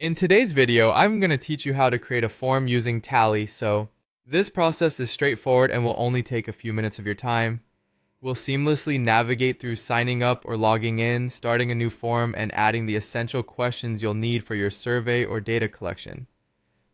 In today's video, I'm going to teach you how to create a form using Tally.so. This process is straightforward and will only take a few minutes of your time. We'll seamlessly navigate through signing up or logging in, starting a new form, and adding the essential questions you'll need for your survey or data collection.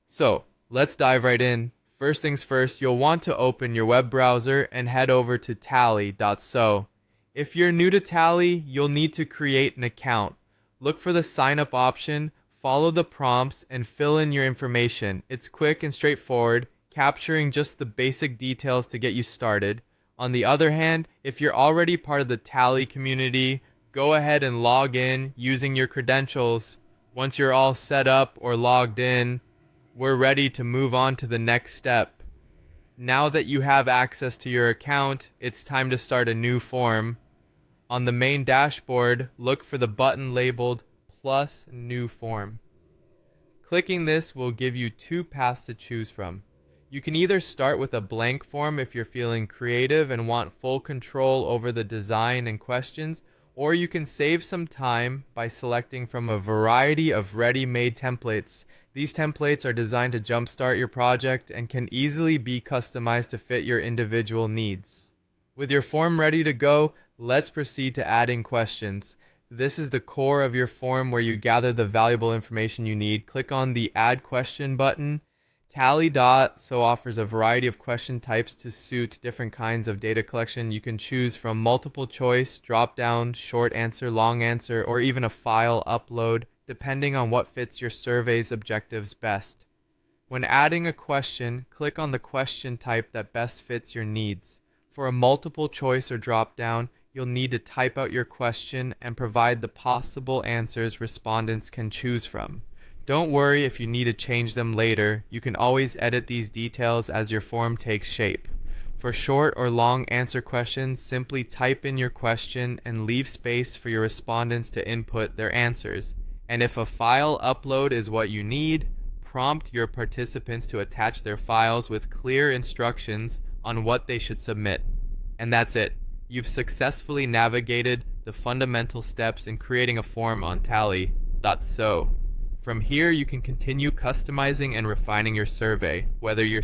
So, let's dive right in. First things first, you'll want to open your web browser and head over to Tally.so. If you're new to Tally, you'll need to create an account. Look for the sign up option, follow the prompts, and fill in your information. It's quick and straightforward, capturing just the basic details to get you started. On the other hand, if you're already part of the Tally community, go ahead and log in using your credentials. Once you're all set up or logged in, we're ready to move on to the next step. Now that you have access to your account, it's time to start a new form. On the main dashboard, look for the button labeled Plus New Form. Clicking this will give you two paths to choose from. You can either start with a blank form if you're feeling creative and want full control over the design and questions, or you can save some time by selecting from a variety of ready-made templates. These templates are designed to jumpstart your project and can easily be customized to fit your individual needs. With your form ready to go, let's proceed to adding questions. This is the core of your form where you gather the valuable information you need. Click on the Add Question button. Tally.so offers a variety of question types to suit different kinds of data collection. You can choose from multiple choice, drop down, short answer, long answer, or even a file upload, depending on what fits your survey's objectives best. When adding a question, click on the question type that best fits your needs. For a multiple choice or drop down, you'll need to type out your question and provide the possible answers respondents can choose from. Don't worry if you need to change them later. You can always edit these details as your form takes shape. For short or long answer questions, simply type in your question and leave space for your respondents to input their answers. And if a file upload is what you need, prompt your participants to attach their files with clear instructions on what they should submit. And that's it. You've successfully navigated the fundamental steps in creating a form on Tally.so. From here, you can continue customizing and refining your survey, whether you're